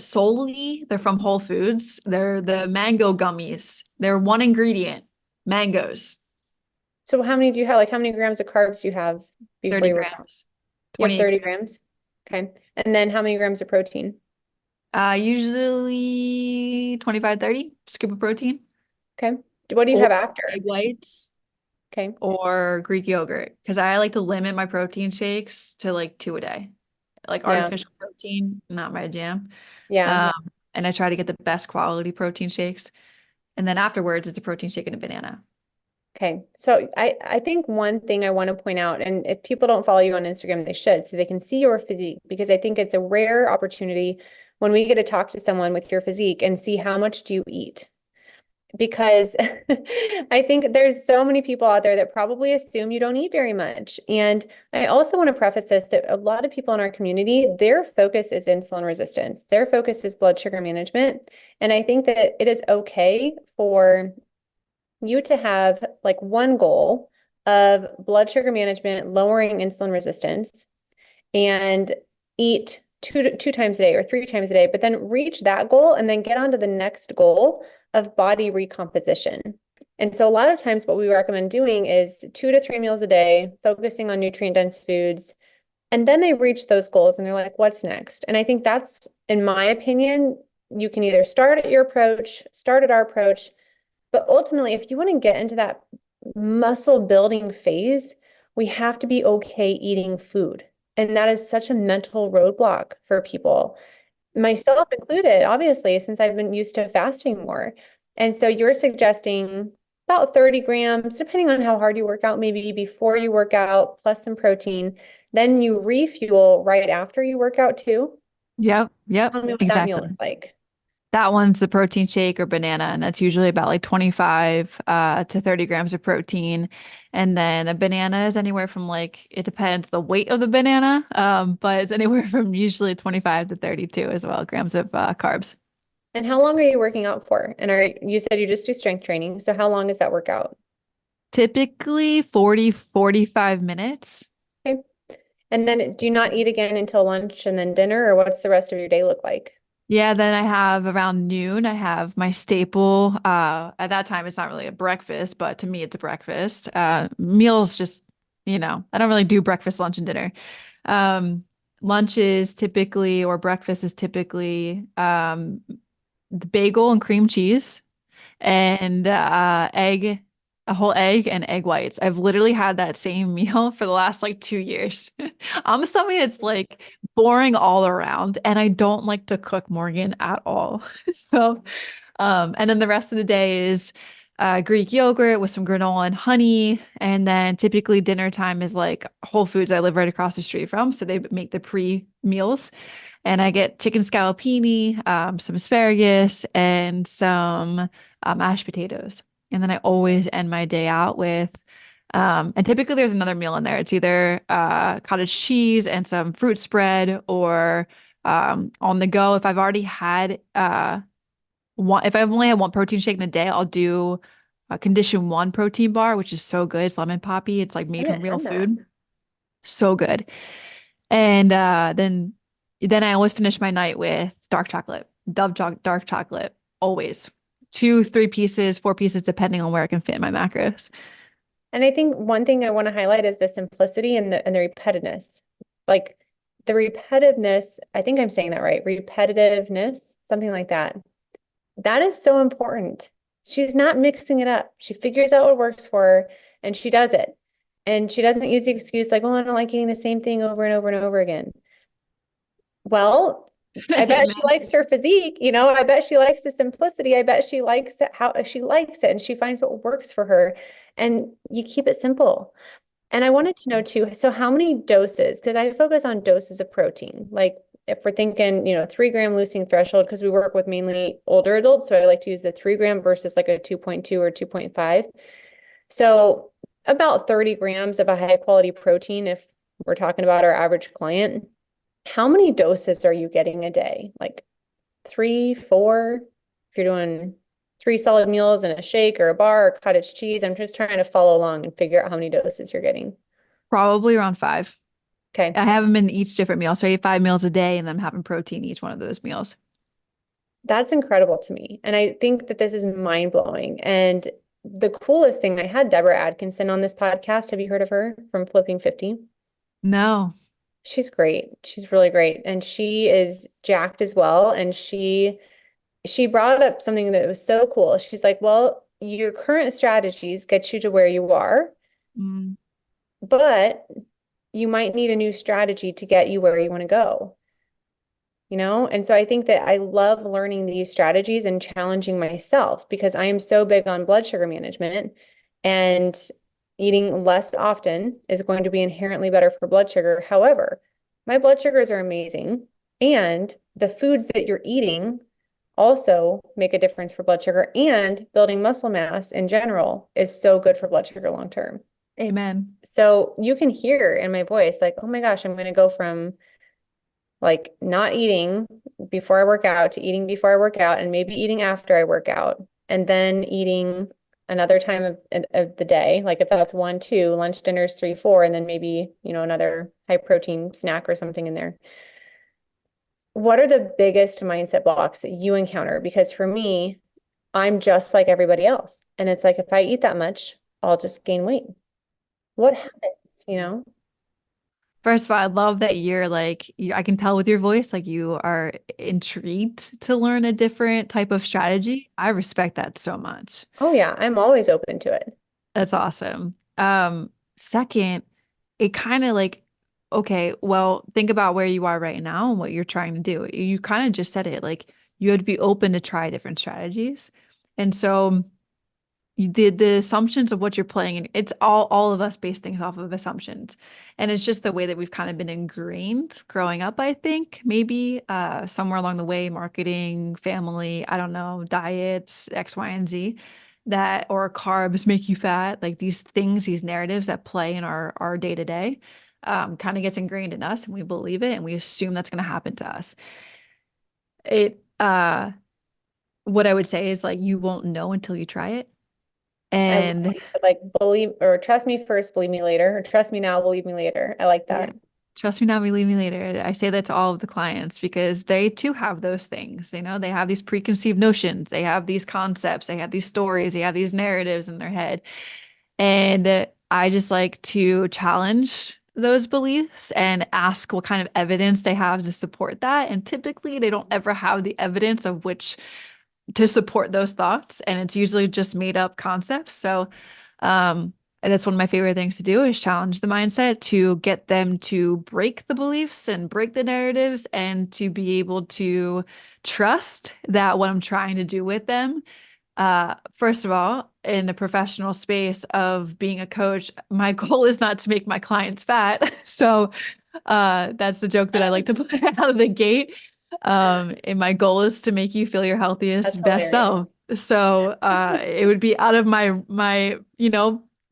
solely, they're from Whole Foods. They're the mango gummies. They're one ingredient, mangoes, So how many do you have? Like how many grams of carbs do you have before 30 you work out? grams, You have 28 30 grams. grams. Okay. And then how many grams of protein? Usually 25, 30 scoop of protein Okay. What do you or have after? egg whites Okay. or Greek yogurt because I like to limit my protein shakes to like 2 a day. Like Yeah. artificial protein, not my jam. Yeah. Um, and I try to get the best quality protein shakes. And then afterwards, it's a protein shake and a banana. Okay. So I think one thing I want to point out, and if people don't follow you on Instagram, they should, so they can see your physique, because I think it's a rare opportunity when we get to talk to someone with your physique and see how much do you eat. Because I think there's so many people out there that probably assume you don't eat very much. And I also want to preface this that a lot of people in our community, their focus is insulin resistance. Their focus is blood sugar management. And I think that it is okay for you to have like one goal of blood sugar management, lowering insulin resistance, and eat two times a day or 3 times a day, but then reach that goal and then get on to the next goal of body recomposition. And so a lot of times what we recommend doing is 2 to 3 meals a day, focusing on nutrient-dense foods. And then they reach those goals and they're like, what's next? And I think that's, in my opinion, you can either start at your approach, start at our approach, but ultimately, if you want to get into that muscle building phase, we have to be okay eating food. And that is such a mental roadblock for people, myself included, obviously, since I've been used to fasting more. And so you're suggesting about 30 grams, depending on how hard you work out, maybe before you work out, plus some protein. Then you refuel right after you work out too. Yep, yep, Tell me what that meal exactly. looks like. That one's the protein shake or banana, and that's usually about like 25 to 30 grams of protein. And then a banana is anywhere from like, it depends the weight of the banana, but it's anywhere from usually 25 to 32 as well, grams of carbs. And how long are you working out for? And you said you just do strength training. So how long is that workout? Typically 40, 45 minutes. Okay. And then do you not eat again until lunch and then dinner, or what's the rest of your day look like? Yeah, then I have around noon, I have my staple. At that time, it's not really a breakfast, but to me, it's a breakfast. Meals just, I don't really do breakfast, lunch, and dinner. Um, Lunch is typically, or breakfast is typically the bagel and cream cheese and a whole egg and egg whites. I've literally had that same meal for the last like 2 years. I'm somebody that's like boring all around, and I don't like to cook, Morgan, at all. So, and then the rest of the day is Greek yogurt with some granola and honey. And then typically dinner time is like Whole Foods I live right across the street from. So they make the pre-meals. And I get chicken scallopini, some asparagus, and some mashed potatoes. And then I always end my day out with, and typically there's another meal in there. It's either cottage cheese and some fruit spread, or on the go. If I've already had if I've only had one protein shake in a day, I'll do a condition one protein bar, which is so good. It's lemon poppy. It's like I made from haven't real had that. food. So good. And then I always finish my night with dark chocolate, dark chocolate, always. 2, 3 pieces, 4 pieces, depending on where I can fit in my macros. And I think one thing I want to highlight is the simplicity and the repetitiveness. Like the repetitiveness, I think I'm saying that right. Repetitiveness, something like that. That is so important. She's not mixing it up. She figures out what works for her and she does it. And she doesn't use the excuse like, oh, I don't like eating the same thing over and over and over again. Well, I bet she Amen. likes her physique, I bet she likes the simplicity. I bet she likes it how she likes it and she finds what works for her. And you keep it simple. And I wanted to know too, so how many doses? Because I focus on doses of protein. Like if we're thinking, 3 gram loosening threshold, because we work with mainly older adults, so I like to use the 3 gram versus like a 2.2 or 2.5. So about 30 grams of a high quality protein, if we're talking about our average client. How many doses are you getting a day? Like 3, 4? If you're doing 3 solid meals and a shake or a bar or cottage cheese, I'm just trying to follow along and figure out how many doses you're getting. Probably around 5. Okay. I have them in each different meal. So I eat 5 meals a day and then I'm having protein each one of those meals. That's incredible to me. And I think that this is mind blowing. And the coolest thing, I had Deborah Atkinson on this podcast. Have you heard of her from Flipping 50? No. She's great. She's really great. And she is jacked as well. And she brought up something that was so cool. She's like, well, your current strategies get you to where you are, Mm, but you might need a new strategy to get you where you want to go. And so I think that I love learning these strategies and challenging myself because I am so big on blood sugar management, and eating less often is going to be inherently better for blood sugar. However, my blood sugars are amazing, and the foods that you're eating also make a difference for blood sugar, and building muscle mass in general is so good for blood sugar long term. amen. So you can hear in my voice, like, oh my gosh, I'm going to go from like not eating before I work out to eating before I work out, and maybe eating after I work out, and then eating another time of the day. Like if that's 1, 2, lunch, dinner's 3, 4, and then maybe, another high protein snack or something in there. What are the biggest mindset blocks that you encounter? Because for me, I'm just like everybody else. And it's like, if I eat that much, I'll just gain weight. What happens? First of all, I love that you're like, I can tell with your voice, like you are intrigued to learn a different type of strategy. I respect that so much. Oh yeah, I'm always open to it. That's awesome. Second, it kind of like, okay, well, think about where you are right now and what you're trying to do. You kind of just said it, like you had to be open to try different strategies. And so the assumptions of what you're playing, and it's all of us base things off of assumptions, and it's just the way that we've kind of been ingrained growing up. I think maybe somewhere along the way, marketing, family, I don't know, diets, X, Y, and Z, that or carbs make you fat, like these things, these narratives that play in our day to day, kind of gets ingrained in us, and we believe it, and we assume that's going to happen to us. It What I would say is like you won't know until you try it. I love And how you said like believe or trust me first, believe me later, or trust me now, believe me later. I like yeah, that. trust me now, believe me later. I say that to all of the clients because they too have those things. They have these preconceived notions, they have these concepts, they have these stories, they have these narratives in their head. And I just like to challenge those beliefs and ask what kind of evidence they have to support that. And typically, they don't ever have the evidence of which to support those thoughts, and it's usually just made up concepts. So and that's one of my favorite things to do is challenge the mindset to get them to break the beliefs and break the narratives and to be able to trust that what I'm trying to do with them, first of all, in a professional space of being a coach, my goal is not to make my clients fat. So that's the joke that I like to play out of the gate. And my goal is to make you feel your That's healthiest, best hilarious. self. So it would be out of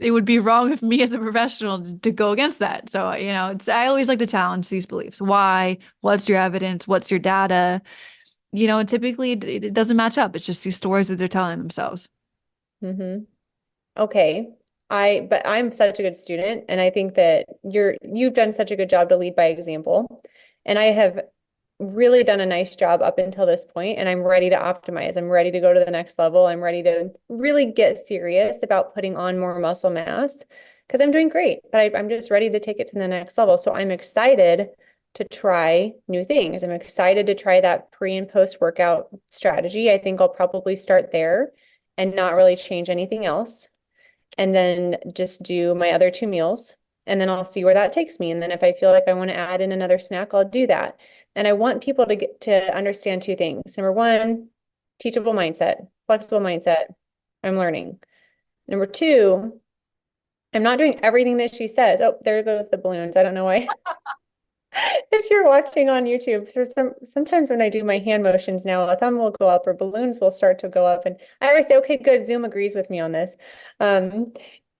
it would be wrong of me as a professional to go against that. So, I always like to challenge these beliefs. Why? What's your evidence? What's your data? And typically it doesn't match up. It's just these stories that they're telling themselves. Hmm. Okay. But I'm such a good student, and I think that you've done such a good job to lead by example. And I have really done a nice job up until this point, and I'm ready to optimize. I'm ready to go to the next level. I'm ready to really get serious about putting on more muscle mass because I'm doing great, but I'm just ready to take it to the next level. So I'm excited to try new things. I'm excited to try that pre and post workout strategy. I think I'll probably start there and not really change anything else, and then just do my other 2 meals. And then I'll see where that takes me. And then if I feel like I want to add in another snack, I'll do that. And I want people to get to understand 2 things. Number one, teachable mindset, flexible mindset. I'm learning. Number two, I'm not doing everything that she says. Oh, there goes the balloons. I don't know why. If you're watching on YouTube, sometimes when I do my hand motions now, a thumb will go up or balloons will start to go up. And I always say, okay, good, Zoom agrees with me on this. Um,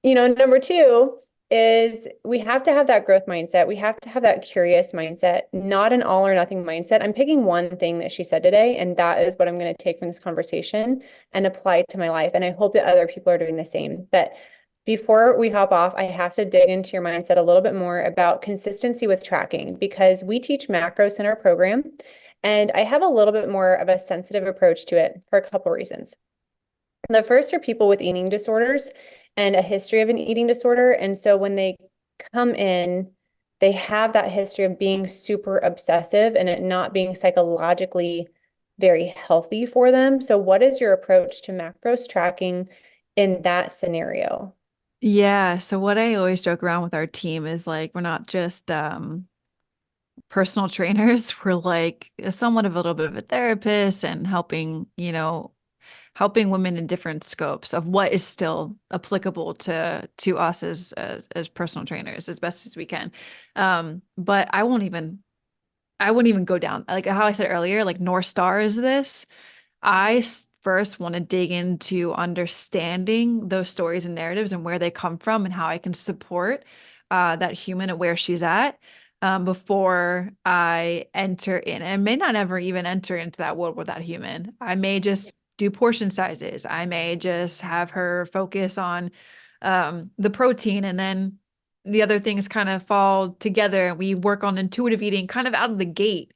number two is we have to have that growth mindset. We have to have that curious mindset, not an all or nothing mindset. I'm picking one thing that she said today, and that is what I'm going to take from this conversation and apply it to my life. And I hope that other people are doing the same. But before we hop off, I have to dig into your mindset a little bit more about consistency with tracking because we teach macros in our program, and I have a little bit more of a sensitive approach to it for a couple of reasons. The first are people with eating disorders and a history of an eating disorder. And so when they come in, they have that history of being super obsessive and it not being psychologically very healthy for them. So what is your approach to macros tracking in that scenario? Yeah. So what I always joke around with our team is like we're not just personal trainers. We're like somewhat of a little bit of a therapist and helping, helping women in different scopes of what is still applicable to us as personal trainers as best as we can. But I wouldn't even go down like how I said earlier, like North Star is this. First want to dig into understanding those stories and narratives and where they come from and how I can support that human at where she's at before I enter in. And may not ever even enter into that world with that human. I may just do portion sizes. I may just have her focus on the protein and then the other things kind of fall together. We work on intuitive eating kind of out of the gate.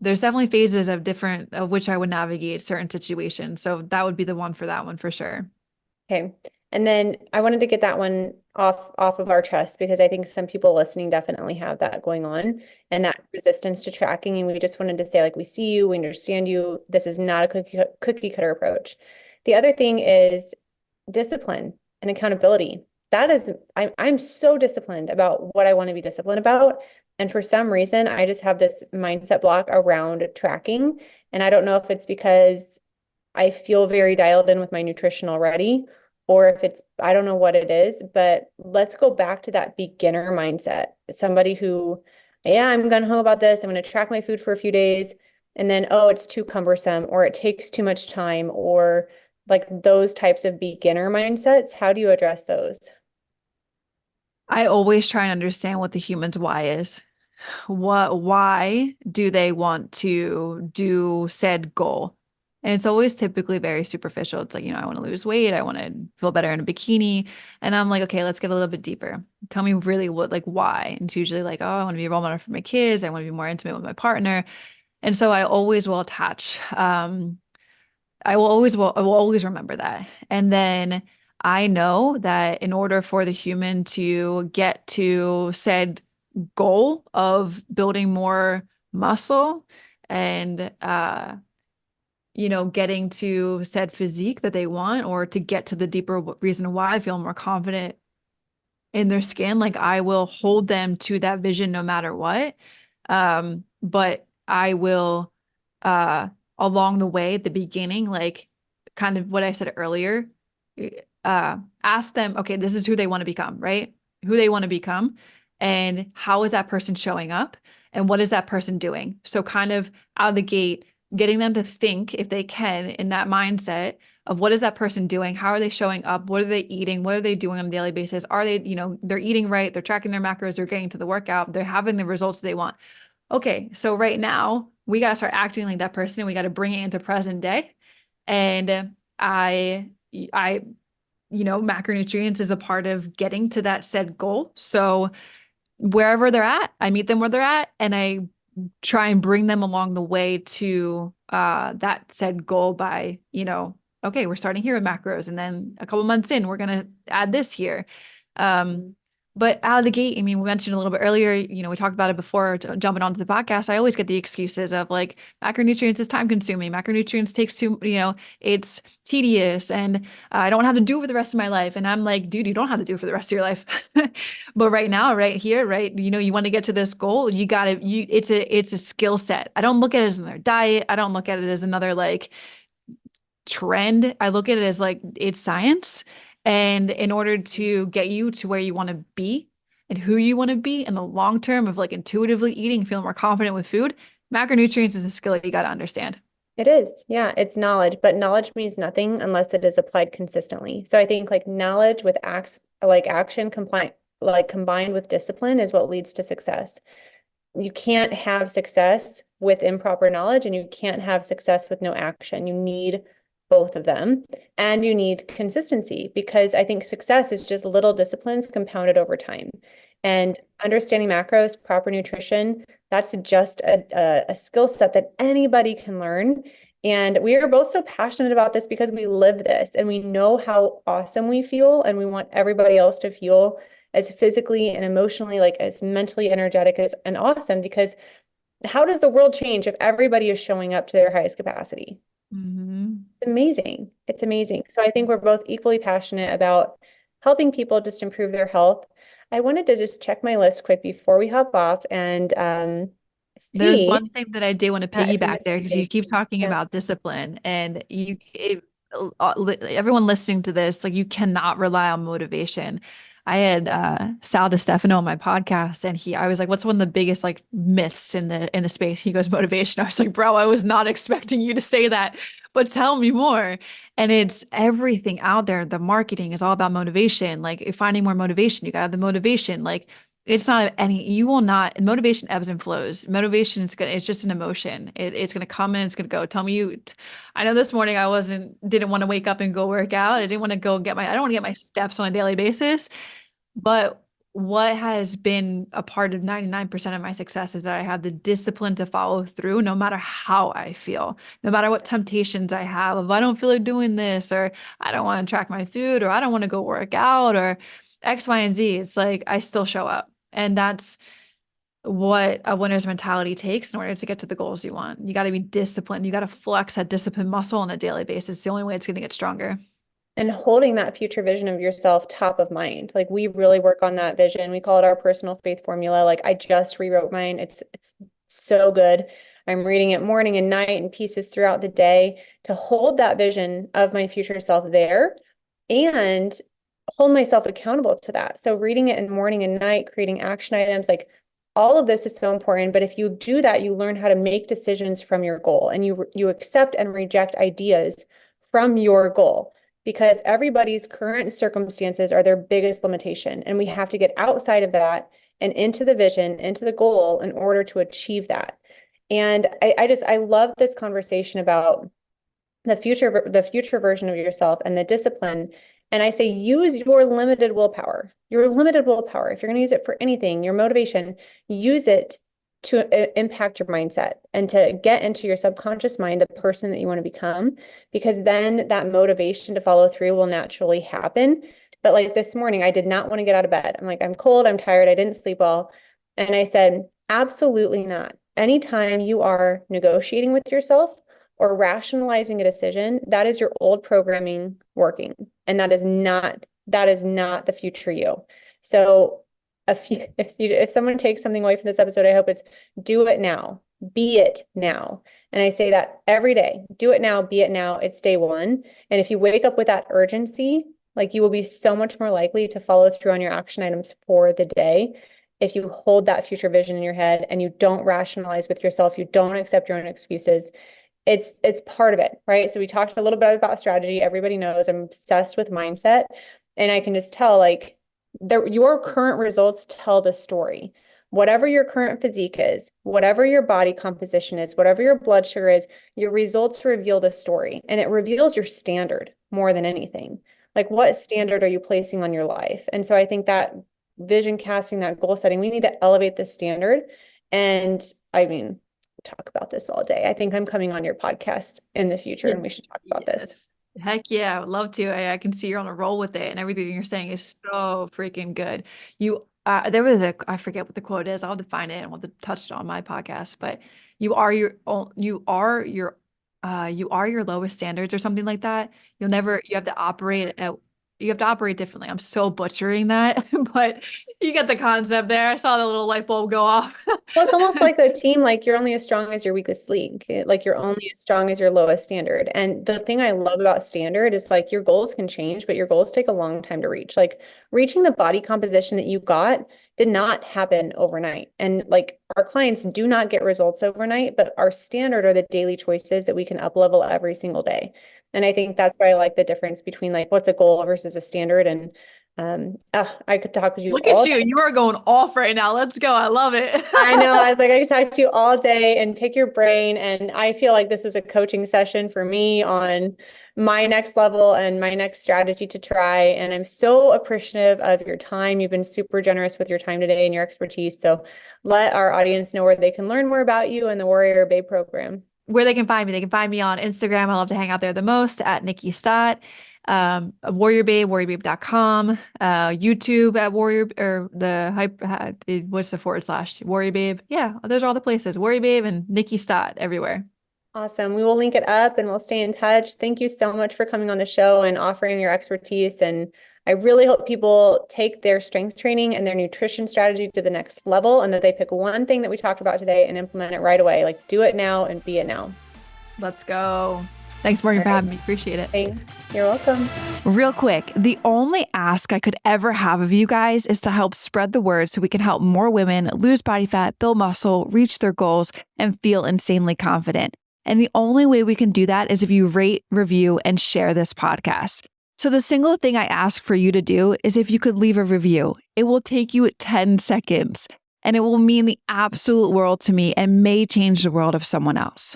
There's definitely phases of which I would navigate certain situations. So that would be the one for that one for sure. Okay. And then I wanted to get that one off of our chest because I think some people listening definitely have that going on and that resistance to tracking. And we just wanted to say, like, we see you, we understand you. This is not a cookie cutter approach. The other thing is discipline and accountability. That is, I'm so disciplined about what I want to be disciplined about. And for some reason, I just have this mindset block around tracking. And I don't know if it's because I feel very dialed in with my nutrition already, or if it's, I don't know what it is, but let's go back to that beginner mindset. Somebody who, yeah, I'm gung ho about this. I'm going to track my food for a few days. And then, oh, it's too cumbersome, or it takes too much time, or like those types of beginner mindsets. How do you address those? I always try and understand what the human's why is. Why do they want to do said goal? And it's always typically very superficial. It's like, I want to lose weight. I want to feel better in a bikini. And I'm like, okay, let's get a little bit deeper. Tell me really why? And it's usually like, oh, I want to be a role model for my kids. I want to be more intimate with my partner. And so I always will attach, I will always remember that. And then I know that in order for the human to get to said goal of building more muscle and getting to said physique that they want, or to get to the deeper reason why I feel more confident in their skin, like I will hold them to that vision no matter what. But I will along the way at the beginning, like kind of what I said earlier, ask them, okay, this is who they want to become, right? Who they want to become, and how is that person showing up, and what is that person doing? So kind of out of the gate, getting them to think, if they can, in that mindset of what is that person doing? How are they showing up? What are they eating? What are they doing on a daily basis? Are they, they're eating right, they're tracking their macros, they're getting to the workout, they're having the results they want. Okay, so right now we got to start acting like that person and we got to bring it into present day. And I, macronutrients is a part of getting to that said goal. So wherever they're at, I meet them where they're at and I try and bring them along the way to that said goal by, okay, we're starting here with macros and then a couple months in, we're going to add this here. But out of the gate, I mean, we mentioned a little bit earlier, we talked about it before jumping onto the podcast. I always get the excuses of like macronutrients is time consuming. Macronutrients takes too, it's tedious and I don't have to do it for the rest of my life. And I'm like, dude, you don't have to do it for the rest of your life. But right now, right here, right, you want to get to this goal, it's a skill set. I don't look at it as another diet. I don't look at it as another like trend. I look at it as like it's science. And in order to get you to where you want to be, and who you want to be in the long term of like intuitively eating, feeling more confident with food, macronutrients is a skill you got to understand. It is. Yeah, it's knowledge, but knowledge means nothing unless it is applied consistently. So I think like knowledge with acts like action compliant like combined with discipline is what leads to success. You can't have success with improper knowledge and you can't have success with no action. You need both of them and you need consistency because I think success is just little disciplines compounded over time. And understanding macros, proper nutrition, that's just a skill set that anybody can learn. And we are both so passionate about this because we live this and we know how awesome we feel and we want everybody else to feel as physically and emotionally, like as mentally energetic as and awesome because how does the world change if everybody is showing up to their highest capacity? Mm-hmm. It's amazing. It's amazing. So I think we're both equally passionate about helping people just improve their health. I wanted to just check my list quick before we hop off and There's see one thing that I did want to if I piggyback missed there because you anything. keep talking Yeah. about discipline and everyone listening to this, like you cannot rely on motivation. I had Sal DiStefano on my podcast and I was like, what's one of the biggest like myths in the space? He goes, motivation. I was like, bro, I was not expecting you to say that, but tell me more. And it's everything out there. The marketing is all about motivation. Like finding more motivation, you got to have the motivation. Like it's not any, you will not, motivation ebbs and flows. Motivation is good. It's just an emotion. It's going to come and it's going to go. Tell me I know this morning didn't want to wake up and go work out. I didn't want to go I don't want to get my steps on a daily basis. But what has been a part of 99% of my success is that I have the discipline to follow through no matter how I feel, no matter what temptations I have. If I don't feel like doing this, or I don't want to track my food, or I don't want to go work out, or X, Y, and Z, it's like I still show up. And that's what a winner's mentality takes in order to get to the goals you want. You got to be disciplined. You got to flex that discipline muscle on a daily basis. It's the only way it's going to get stronger. And holding that future vision of yourself top of mind. Like we really work on that vision. We call it our personal faith formula. Like I just rewrote mine. It's so good. I'm reading it morning and night and pieces throughout the day to hold that vision of my future self there and hold myself accountable to that. So reading it in the morning and night, creating action items, like all of this is so important. But if you do that, you learn how to make decisions from your goal and you accept and reject ideas from your goal because everybody's current circumstances are their biggest limitation. And we have to get outside of that and into the vision, into the goal in order to achieve that. And I love this conversation about the future version of yourself and the discipline. And I say, use your limited willpower, your limited willpower. If you're going to use it for anything, your motivation, use it to impact your mindset and to get into your subconscious mind, the person that you want to become, because then that motivation to follow through will naturally happen. But like this morning, I did not want to get out of bed. I'm like, I'm cold, I'm tired, I didn't sleep well. And I said, absolutely not. Anytime you are negotiating with yourself or rationalizing a decision, that is your old programming working. And that is not the future you. So if someone takes something away from this episode, I hope it's do it now, be it now. And I say that every day, do it now, be it now. It's day one. And if you wake up with that urgency, like you will be so much more likely to follow through on your action items for the day. If you hold that future vision in your head and you don't rationalize with yourself, you don't accept your own excuses, it's part of it, right? So we talked a little bit about strategy. Everybody knows I'm obsessed with mindset. And I can just tell like your current results tell the story. Whatever your current physique is, whatever your body composition is, whatever your blood sugar is, your results reveal the story. And it reveals your standard more than anything. Like what standard are you placing on your life? And so I think that vision casting, that goal setting, we need to elevate the standard. And I mean, talk about this all day. I think I'm coming on your podcast in the future and we should talk about this. Heck yeah, I would love to. I can see you're on a roll with it, and everything you're saying is so freaking good. There was I forget what the quote is. I'll have to find it and we'll have to touch it on my podcast. But you are your lowest standards or something like that. You have to operate differently. I'm so butchering that, but You get the concept there. I saw the little light bulb go off. Well, it's almost like the team, like you're only as strong as your weakest link. Like you're only as strong as your lowest standard. And the thing I love about standard is like your goals can change, but your goals take a long time to reach. Like reaching the body composition that you got did not happen overnight. And like our clients do not get results overnight, but our standard are the daily choices that we can up level every single day. And I think that's why I like the difference between like what's a goal versus a standard. And I could talk with you Look all at you. You are going off right now. Let's go. I love it. I know. I was like, I could talk to you all day and pick your brain. And I feel like this is a coaching session for me on my next level and my next strategy to try. And I'm so appreciative of your time. You've been super generous with your time today and your expertise. So let our audience know where they can learn more about you and the WarriorBabe program. Where they can find me. They can find me on Instagram. I love to hang out there the most at Nikkiey Stott. WarriorBabe, WarriorBabe.com, YouTube at Warrior, or the hype, what's the / WarriorBabe? Yeah, those are all the places. WarriorBabe and Nikkiey Stott everywhere. Awesome. We will link it up and we'll stay in touch. Thank you so much for coming on the show and offering your expertise. And I really hope people take their strength training and their nutrition strategy to the next level, and that they pick one thing that we talked about today and implement it right away. Like do it now and be it now. Let's go. Thanks, Morgan, for having me. Appreciate it. Thanks. You're welcome. Real quick, the only ask I could ever have of you guys is to help spread the word so we can help more women lose body fat, build muscle, reach their goals, and feel insanely confident. And the only way we can do that is if you rate, review, and share this podcast. So the single thing I ask for you to do is if you could leave a review. It will take you 10 seconds, and it will mean the absolute world to me and may change the world of someone else.